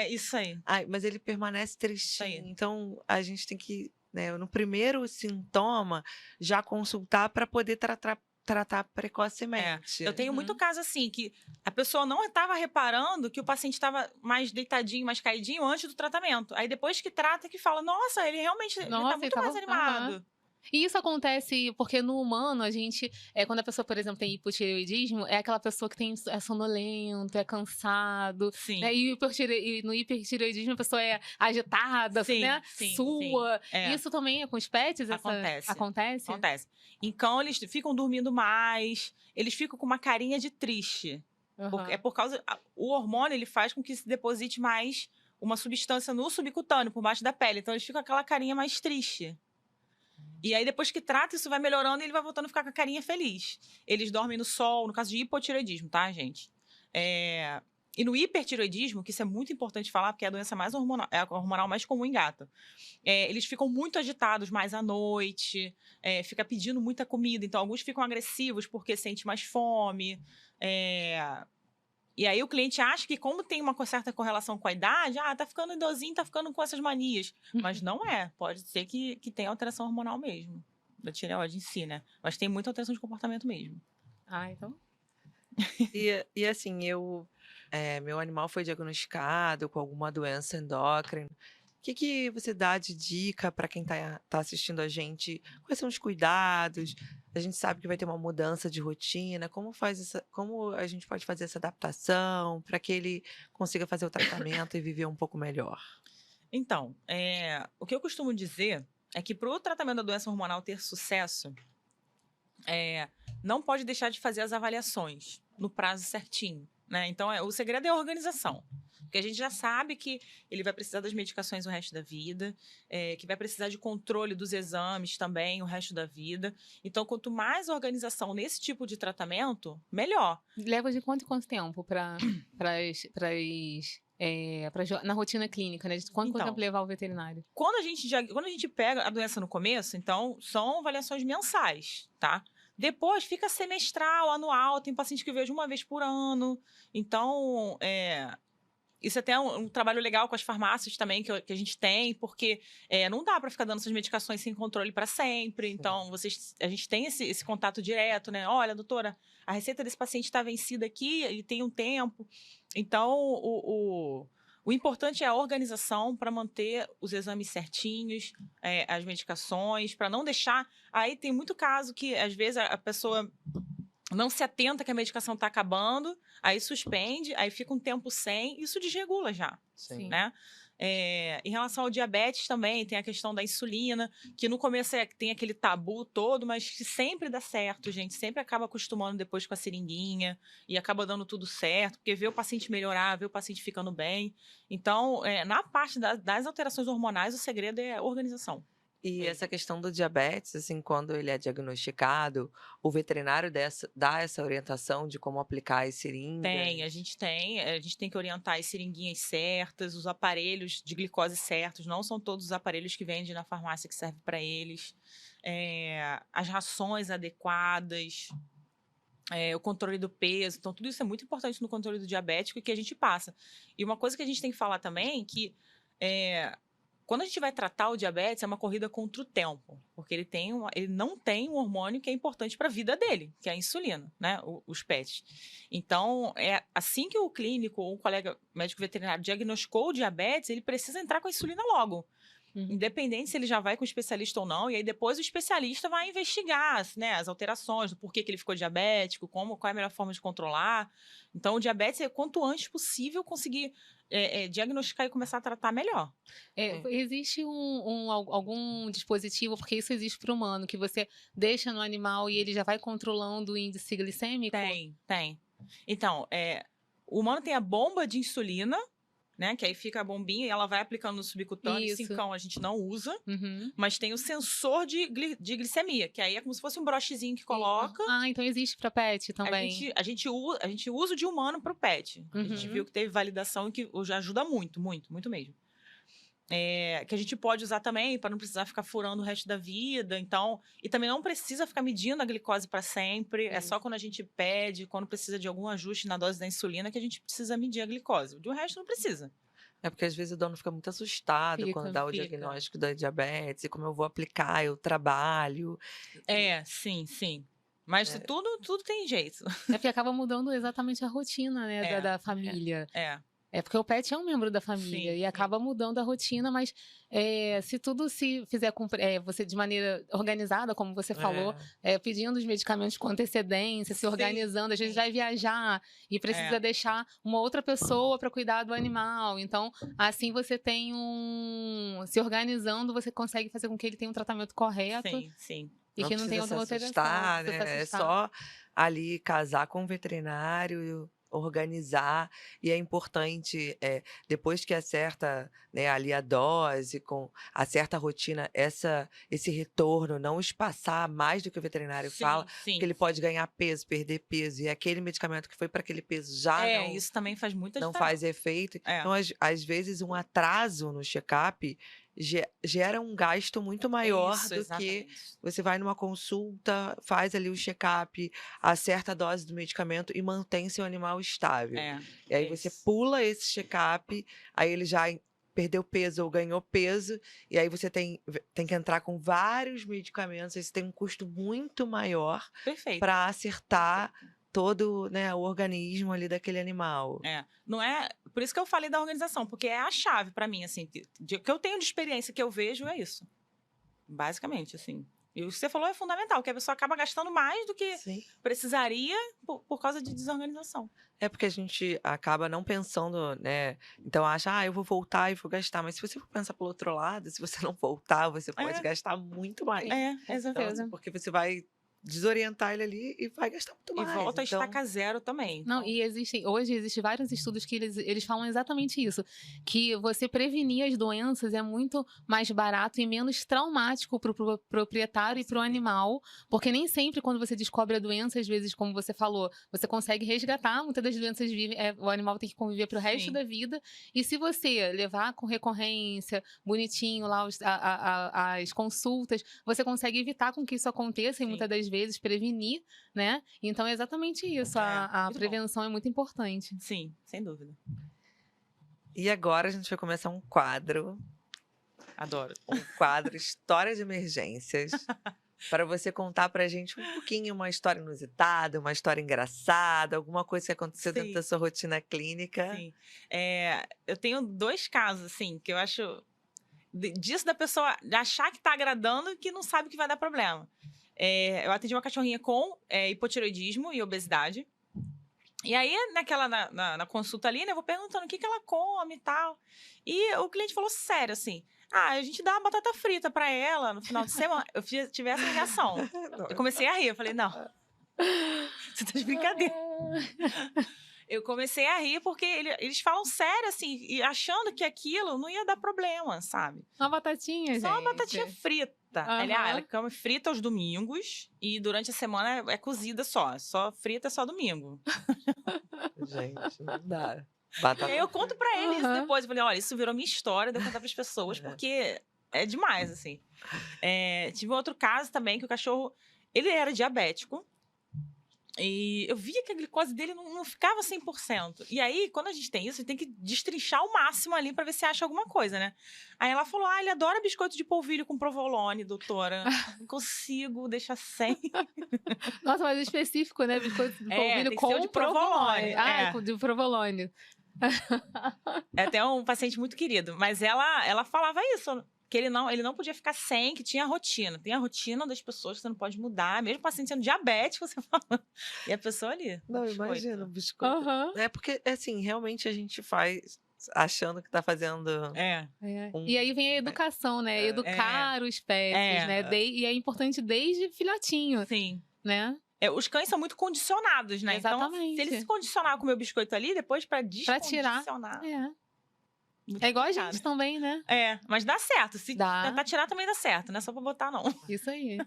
Isso aí. Mas ele permanece tristinho. aí. Então a gente tem que, né, no primeiro sintoma, já consultar para poder tratar precocemente. Eu tenho muito caso assim, que a pessoa não estava reparando que o paciente estava mais deitadinho, mais caidinho antes do tratamento. Aí depois que trata, que fala, nossa, ele realmente ele tá muito mais animado. E isso acontece porque no humano, a gente, quando a pessoa, por exemplo, tem hipotireoidismo, é aquela pessoa que é sonolento, é cansado. Sim. Né? E no hipertireoidismo a pessoa é agitada, né? Sua. Sim. Isso também é com os pets? Acontece. Então, eles ficam dormindo mais, eles ficam com uma carinha de triste. Uhum. É por causa... O hormônio, ele faz com que se deposite mais uma substância no subcutâneo, por baixo da pele. Então, eles ficam com aquela carinha mais triste. E aí, depois que trata, isso vai melhorando e ele vai voltando a ficar com a carinha feliz. Eles dormem no sol, no caso de hipotireoidismo, tá, gente? E no hipertireoidismo, que isso é muito importante falar, porque é a doença mais hormonal, é a hormonal mais comum em gato. Eles ficam muito agitados mais à noite, fica pedindo muita comida. Então, alguns ficam agressivos porque sentem mais fome. E aí o cliente acha que, como tem uma certa correlação com a idade, tá ficando idosinho, tá ficando com essas manias. Mas não é. Pode ser que tenha alteração hormonal mesmo, da tireoide em si, né? Mas tem muita alteração de comportamento mesmo. Então. E assim, meu animal foi diagnosticado com alguma doença endócrina. O que você dá de dica para quem tá assistindo a gente? Quais são os cuidados? A gente sabe que vai ter uma mudança de rotina. Como a gente pode fazer essa adaptação para que ele consiga fazer o tratamento e viver um pouco melhor? Então, o que eu costumo dizer é que para o tratamento da doença hormonal ter sucesso, não pode deixar de fazer as avaliações no prazo certinho, né? Então, o segredo é a organização. Porque a gente já sabe que ele vai precisar das medicações o resto da vida, que vai precisar de controle dos exames também o resto da vida. Então, quanto mais organização nesse tipo de tratamento, melhor. Leva de quanto em quanto tempo na rotina clínica, né? Quanto tempo levar ao veterinário? Quando a gente pega a doença no começo, então, são avaliações mensais, tá? Depois fica semestral, anual, tem paciente que eu vejo uma vez por ano. Então, isso até é um trabalho legal com as farmácias também que a gente tem, porque não dá para ficar dando essas medicações sem controle para sempre. Então, a gente tem esse contato direto, né? Olha, doutora, a receita desse paciente está vencida aqui, ele tem um tempo. Então, o importante é a organização para manter os exames certinhos, as medicações, para não deixar... Aí tem muito caso que, às vezes, a pessoa não se atenta que a medicação está acabando, aí suspende, aí fica um tempo sem, isso desregula já, né? Em relação ao diabetes também, tem a questão da insulina, que no começo tem aquele tabu todo, mas que sempre dá certo, gente. Sempre acaba acostumando depois com a seringuinha e acaba dando tudo certo, porque vê o paciente melhorar, vê o paciente ficando bem. Então, na parte das alterações hormonais, o segredo é a organização. E essa questão do diabetes, assim, quando ele é diagnosticado, o veterinário dá essa orientação de como aplicar as seringas? A gente tem que orientar as seringuinhas certas, os aparelhos de glicose certos, não são todos os aparelhos que vendem na farmácia que servem para eles, as rações adequadas, o controle do peso. Então, tudo isso é muito importante no controle do diabético e que a gente passa. E uma coisa que a gente tem que falar também é que quando a gente vai tratar o diabetes, é uma corrida contra o tempo, porque ele não tem um hormônio que é importante para a vida dele, que é a insulina, né? Os PETs. Então, assim que o clínico ou o colega médico veterinário diagnosticou o diabetes, ele precisa entrar com a insulina logo. Independente se ele já vai com o especialista ou não, e aí depois o especialista vai investigar, né, as alterações, do porquê que ele ficou diabético, qual é a melhor forma de controlar. Então, o diabetes é quanto antes possível conseguir diagnosticar e começar a tratar melhor. Existe algum dispositivo, porque isso existe para o humano, que você deixa no animal e ele já vai controlando o índice glicêmico? Tem. Então, o humano tem a bomba de insulina, né? Que aí fica a bombinha e ela vai aplicando no subcutâneo. Isso. Cincão a gente não usa, mas tem o sensor de glicemia, que aí é como se fosse um brochezinho que coloca. Então existe para pet também. A gente usa o de humano para o pet. A gente viu que teve validação e que já ajuda muito, muito, muito mesmo. Que a gente pode usar também para não precisar ficar furando o resto da vida. Então, e também não precisa ficar medindo a glicose para sempre. É só quando a gente pede, quando precisa de algum ajuste na dose da insulina, que a gente precisa medir a glicose. Do resto, não precisa. Porque às vezes o dono fica muito assustado quando dá o diagnóstico da diabetes, e como eu vou aplicar, eu trabalho. Sim. Mas tudo tem jeito. Porque acaba mudando exatamente a rotina, né, da família. Porque o pet é um membro da família e acaba mudando a rotina, mas se tudo se fizer você de maneira organizada, como você falou, pedindo os medicamentos com antecedência, se organizando, às vezes vai viajar e precisa deixar uma outra pessoa para cuidar do animal. Então, assim você tem se organizando, você consegue fazer com que ele tenha um tratamento correto. Sim. E não que não tenha outra assustar, né? É só ali casar com o veterinário, organizar, e é importante, depois que acerta, né, ali a dose, acerta a rotina, esse retorno, não espaçar mais do que o veterinário fala, Sim, porque sim. ele pode ganhar peso, perder peso, e aquele medicamento que foi para aquele peso já Isso também faz muita não diferença. faz efeito. É. Então, às vezes, um atraso no check-up gera um gasto muito maior Isso, do que exatamente. você vai numa consulta, faz ali o check-up, acerta a dose do medicamento e mantém seu animal estável. E aí você Isso. pula esse check-up, aí ele já perdeu peso ou ganhou peso, e aí você tem que entrar com vários medicamentos, aí você tem um custo muito maior Perfeito. para acertar todo, né, o organismo ali daquele animal. Não é, por isso que eu falei da organização, porque é a chave para mim, assim, que eu tenho de experiência que eu vejo é isso. Basicamente, assim. E o que você falou é fundamental, que a pessoa acaba gastando mais do que Sim. precisaria por causa de desorganização. É porque a gente acaba não pensando, né? Então acha, eu vou voltar e vou gastar. Mas se você for pensar pelo outro lado, se você não voltar, você pode gastar muito mais. Com Exatamente. certeza. Porque você vai desorientar ele ali e vai gastar muito E mais. volta a Então, estaca zero também. Não, Então, e hoje existem vários estudos que eles falam exatamente isso, que você prevenir as doenças é muito mais barato e menos traumático para o proprietário e para o animal, porque nem sempre quando você descobre a doença, às vezes, como você falou, você consegue resgatar, muitas das doenças o animal tem que conviver para o resto Sim. da vida, e se você levar com recorrência, bonitinho lá as consultas, você consegue evitar com que isso aconteça e Sim. muitas das vezes prevenir, né? Então é exatamente isso, a muito bom. prevenção é muito importante. Sim, sem dúvida. e agora a gente vai começar um quadro Adoro. História de Emergências, para você contar pra gente um pouquinho uma história inusitada, uma história engraçada, alguma coisa que aconteceu dentro Sim. da sua rotina clínica. Sim. Eu tenho 2 casos, assim, que eu acho disso da pessoa achar que tá agradando e que não sabe que vai dar problema. Eu atendi uma cachorrinha com hipotireoidismo e obesidade. E aí, na consulta ali, né, eu vou perguntando o que ela come e tal. E o cliente falou sério, assim, a gente dá uma batata frita pra ela no final de semana. Eu tive essa reação. Eu comecei a rir, eu falei, não, você tá de brincadeira. Eu comecei a rir porque eles falam sério, assim, e achando que aquilo não ia dar problema, sabe? Uma batatinha, Só gente. uma batatinha frita. Ela come frita aos domingos e durante a semana é cozida só. Só frita só domingo. Gente, não dá. E aí eu conto pra ele isso depois. Eu falei, olha, isso virou minha história de eu contar pras pessoas, porque é demais, assim. Tive outro caso também, que o cachorro, ele era diabético. E eu via que a glicose dele não ficava 100%. E aí, quando a gente tem isso, a gente tem que destrinchar o máximo ali pra ver se acha alguma coisa, né? Aí ela falou, ele adora biscoito de polvilho com provolone, doutora. Não consigo deixar sem. Nossa, mas é específico, né? Biscoito de polvilho tem que ser o com de provolone. de provolone. É até um paciente muito querido. Mas ela falava isso, que ele não podia ficar sem, que tinha rotina. Tem a rotina das pessoas que você não pode mudar. Mesmo o paciente sendo diabético, você fala. E a pessoa ali. Não, biscoito. imagina o biscoito. É porque, assim, realmente a gente faz achando que tá fazendo... E aí vem a educação, né? Educar os pets, né? E é importante desde filhotinho. Sim. Né? Os cães são muito condicionados, né? Exatamente. Então, se eles se condicionar com o meu biscoito ali, depois pra Pra tirar. descondicionar... É igual a gente também, né? Mas dá certo. Se Dá. tentar tirar também dá certo, não é só pra botar, não. Isso aí.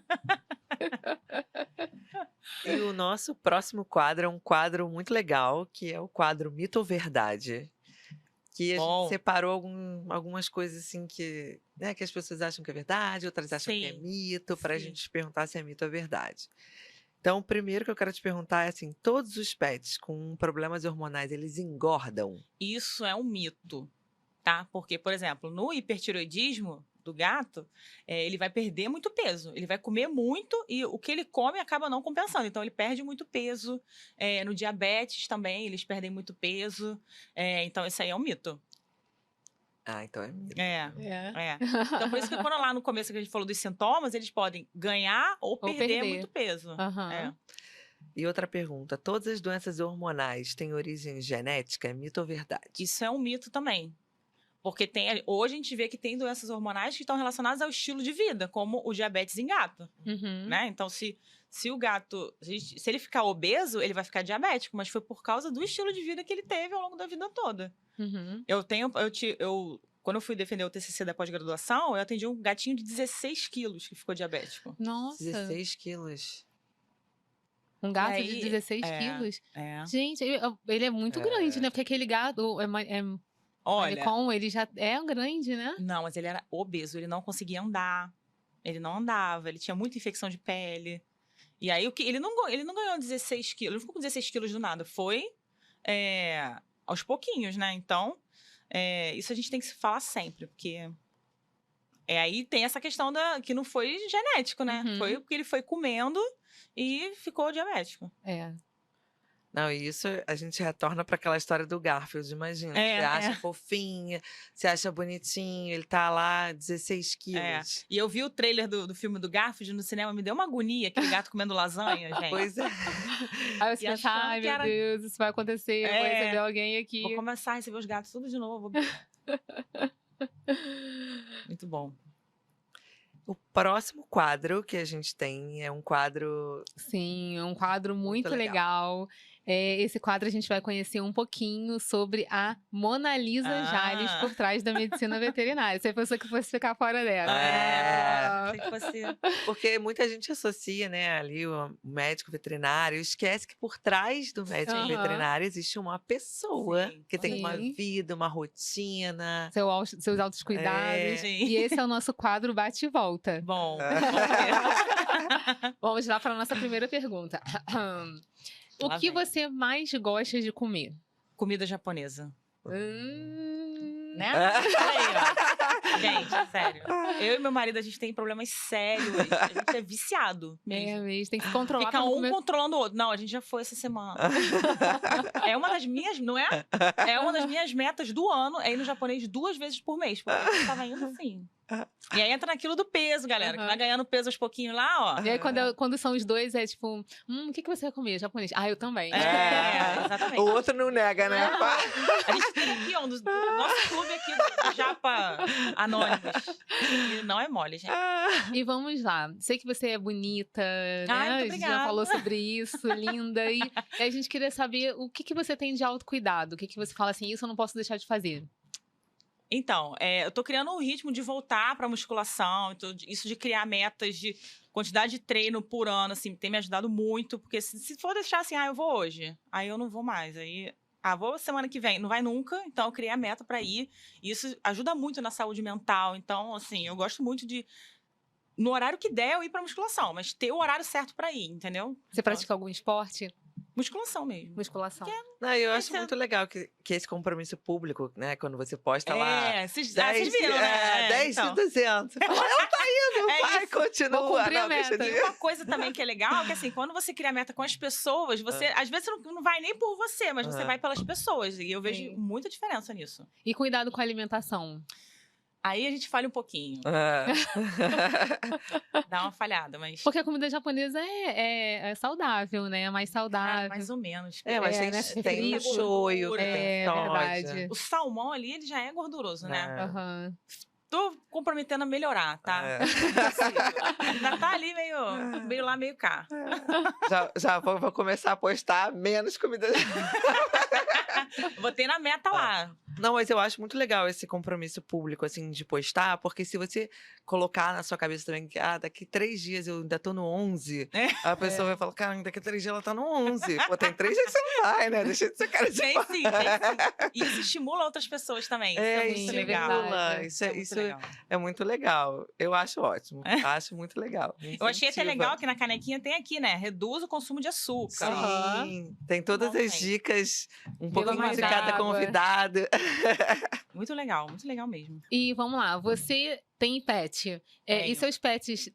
E o nosso próximo quadro é um quadro muito legal, que é o quadro Mito ou Verdade. Que a gente separou algumas coisas assim que, né, que as pessoas acham que é verdade, outras acham que é mito, para a gente perguntar se é mito ou verdade. Então, o primeiro que eu quero te perguntar é assim, todos os pets com problemas hormonais, eles engordam? Isso é um mito, tá? Porque, por exemplo, no hipertireoidismo do gato, ele vai perder muito peso. Ele vai comer muito e o que ele come acaba não compensando. Então, ele perde muito peso. No diabetes também, eles perdem muito peso. Então, isso aí é um mito. Então é mito. Então, por isso que quando lá no começo que a gente falou dos sintomas, eles podem ganhar ou perder muito peso. E outra pergunta, todas as doenças hormonais têm origem genética? É mito ou verdade? Isso é um mito também. Porque hoje a gente vê que tem doenças hormonais que estão relacionadas ao estilo de vida, como o diabetes em gato, Uhum. né? Então, se o gato, se ele ficar obeso, ele vai ficar diabético, mas foi por causa do estilo de vida que ele teve ao longo da vida toda. Uhum. Quando eu fui defender o TCC da pós-graduação, eu atendi um gatinho de 16 quilos que ficou diabético. Nossa, 16 quilos. um gato E de aí, 16 quilos. É. Gente, ele é muito grande, né? Porque aquele gato Olha, Malecon, ele já é grande, né? não, mas ele era obeso, ele não conseguia andar. Ele não andava, ele tinha muita infecção de pele. E aí, ele não ganhou 16 quilos, ele não ficou com 16 quilos do nada. Foi aos pouquinhos, né? Então, isso a gente tem que se falar sempre, porque aí tem essa questão que não foi genético, né? Uhum. Foi porque ele foi comendo e ficou diabético. É. Não, e isso a gente retorna para aquela história do Garfield, imagina. Você acha fofinha, você acha bonitinho, ele tá lá, 16 quilos. E eu vi o trailer do filme do Garfield no cinema, me deu uma agonia, aquele gato comendo lasanha, gente. Pois é. Aí você pensa, ai meu Deus, isso vai acontecer, eu vou receber alguém aqui. Vou começar a receber os gatos tudo de novo. Muito bom. O próximo quadro que a gente tem é um quadro... Sim, é um quadro muito legal. legal. Esse quadro a gente vai conhecer um pouquinho sobre a Mona Lisa Jales por trás da medicina veterinária. Você pensou que fosse ficar fora dela. Tem que você... Porque muita gente associa, né, ali o médico veterinário, esquece que por trás do médico veterinário existe uma pessoa que tem uma vida, uma rotina. Seus altos cuidados. E esse é o nosso quadro Bate e Volta. Bom. Vamos lá para a nossa primeira pergunta. O que você mais gosta de comer? Comida japonesa. Né? Ah. Olha aí, ó. Gente, sério. Eu e meu marido, a gente tem problemas sérios. A gente é viciado mesmo. Mesmo, tem que controlar. Fica um controlando o outro. Não, a gente já foi essa semana. É uma das minhas, não é? É uma das minhas metas do ano, é ir no japonês 2 vezes por mês. Porque a gente tava indo assim. E aí entra naquilo do peso, galera. Que vai ganhando peso aos pouquinhos lá, ó. E aí, quando são os dois, é tipo, o que você vai comer? Japonês. Eu também. Exatamente. O outro não nega, né? A gente tem aqui, do nosso clube aqui do Japa Anônimos. E não é mole, gente. E vamos lá. Sei que você é bonita, né? Muito A gente já obrigada. falou sobre isso, linda. E a gente queria saber o que você tem de autocuidado. O que você fala assim, isso eu não posso deixar de fazer. Então, eu tô criando um ritmo de voltar pra musculação, então, isso de criar metas de quantidade de treino por ano, assim, tem me ajudado muito, porque se for deixar assim, eu vou hoje, aí eu não vou mais, aí, vou semana que vem, não vai nunca, então eu criei a meta pra ir, e isso ajuda muito na saúde mental, então, assim, eu gosto muito de, no horário que der, eu ir pra musculação, mas ter o horário certo pra ir, entendeu? Você pratica algum esporte? Musculação mesmo. Musculação. Não, eu acho muito legal que esse compromisso público, né? Quando você posta lá. Vocês viram, né? 10 de 200. Você fala, eu tá indo, vai, continua. Vou cumprir a deixa meta. E uma coisa também que é legal, que assim, quando você cria a meta com as pessoas, você, às vezes, você não vai nem por você, mas você vai pelas pessoas. E eu vejo muita diferença nisso. E cuidado com a alimentação. Aí a gente falha um pouquinho. Dá uma falhada, mas... Porque a comida japonesa é saudável, né? É mais saudável. mais ou menos. Mas tem o shoyu, tem soja. Verdade. O salmão ali, ele já é gorduroso, né? Aham. Tô comprometendo a melhorar, tá? Ainda tá ali meio lá, meio cá. Já vou começar a postar menos comida. Botei na meta lá. Não, mas eu acho muito legal esse compromisso público, assim, de postar, porque se você colocar na sua cabeça também que, daqui 3 dias eu ainda tô no 11, a pessoa vai falar, cara, daqui 3 dias ela tá no 11. Pô, tem 3 dias que você não vai, né? Deixa de ser cara de Tem sim. E isso estimula outras pessoas também. Isso é muito legal. Isso é muito legal. Eu acho ótimo. Acho muito legal. Eu achei até legal que na canequinha tem aqui, né? Reduz o consumo de açúcar. Sim, tem todas as dicas, um pouquinho mais de cada água. convidado. Muito legal mesmo. E vamos lá, você tem pet. E seus pets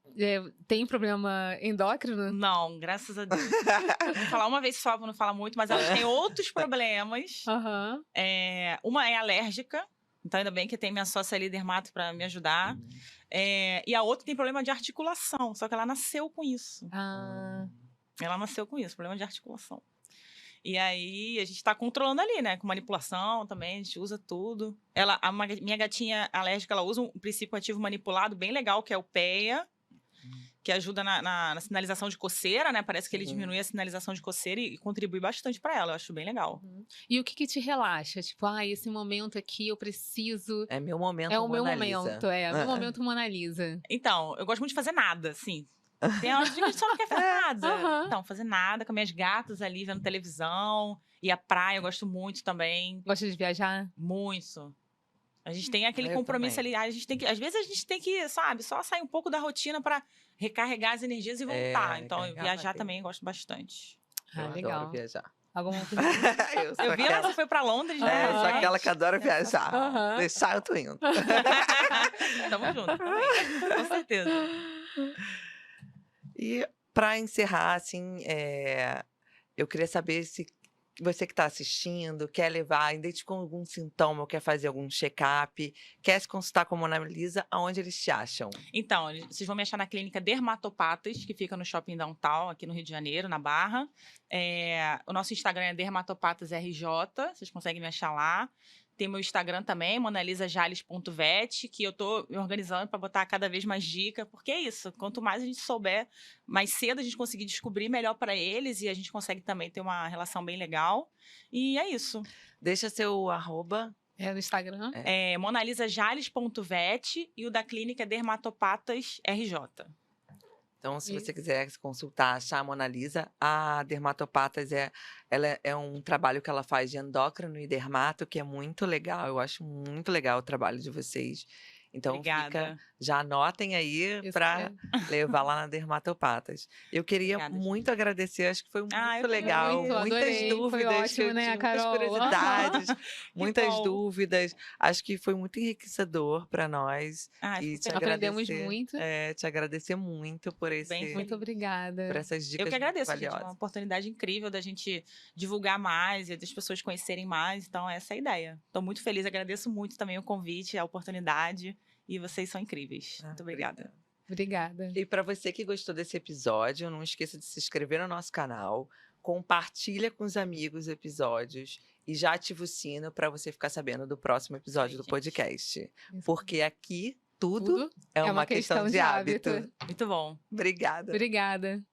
têm problema endócrino? Não, graças a Deus. Vou falar uma vez só, pra não falar muito, mas elas têm outros problemas. Uma é alérgica, então ainda bem que tem minha sócia ali, dermato, pra me ajudar. E a outra tem problema de articulação, só que ela nasceu com isso. Ela nasceu com isso, problema de articulação. E aí, a gente tá controlando ali, né? Com manipulação também, a gente usa tudo. Minha gatinha alérgica, ela usa um princípio ativo manipulado bem legal, que é o PEA, que ajuda na sinalização de coceira, né? Parece que ele diminui a sinalização de coceira e contribui bastante para ela. Eu acho bem legal. E o que te relaxa? Tipo, esse momento aqui eu preciso... É meu momento, É o meu Mona Lisa. momento, meu momento Mona Lisa. Então, eu gosto muito de fazer nada, assim. Tem horas que a gente só não quer fazer nada. Aham. Então, fazer nada com minhas gatas ali, vendo televisão. E a praia, eu gosto muito também. Gosta de viajar? Muito. A gente tem aquele Eu compromisso também. ali. Às vezes a gente tem que, sabe, só sair um pouco da rotina para recarregar as energias e voltar. Então, recarregar viajar bateria. também eu gosto bastante. Eu Legal. adoro viajar. Alguma outra... Eu sou Eu vi lá, aquela... você foi para Londres, né? É, eu sou Aham. aquela que adora viajar. Aham. Deixar, eu tô indo. Tamo junto também. Com certeza. E para encerrar, assim, eu queria saber se você que está assistindo quer levar, identificou algum sintoma, ou quer fazer algum check-up, quer se consultar com a Mona Lisa, aonde eles te acham? Então, vocês vão me achar na clínica Dermatopatas, que fica no Shopping Downtown, aqui no Rio de Janeiro, na Barra. O nosso Instagram é DermatopatasRJ, vocês conseguem me achar lá. Tem meu Instagram também, monalisajales.vet, que eu tô me organizando para botar cada vez mais dica, porque é isso, quanto mais a gente souber, mais cedo a gente conseguir descobrir, melhor para eles, e a gente consegue também ter uma relação bem legal. E é isso. Deixa seu @. No Instagram? É monalisajales.vet e o da clínica é Dermatopatas RJ. Então, se você Isso. quiser se consultar, achar a Mona Lisa, a Dermatopatas ela é um trabalho que ela faz de endócrino e dermato, que é muito legal. Eu acho muito legal o trabalho de vocês. Então, Obrigada. já anotem aí Isso para mesmo. levar lá na Dermatopatas. Eu queria Obrigada, muito agradecer, acho que foi muito eu legal. também. Muitas Adorei, foi dúvidas, que ótimo, eu né, tive Carol? muitas curiosidades, muitas bom. dúvidas. Acho que foi muito enriquecedor para nós. E Fico te feliz. Aprendemos agradecer, muito. Te agradecer muito por Bem feliz. Muito obrigada. por essas dicas Eu que agradeço, muito gente. É uma valiosas. oportunidade incrível da gente divulgar mais e das pessoas conhecerem mais. Então, essa é a ideia. Estou muito feliz, agradeço muito também o convite, a oportunidade. E vocês são incríveis. Muito obrigada. Obrigada. E para você que gostou desse episódio, não esqueça de se inscrever no nosso canal, compartilha com os amigos episódios e já ativa o sino para você ficar sabendo do próximo episódio do gente. podcast. Isso. Porque aqui tudo é uma questão de hábito. Muito bom. Obrigada. Obrigada.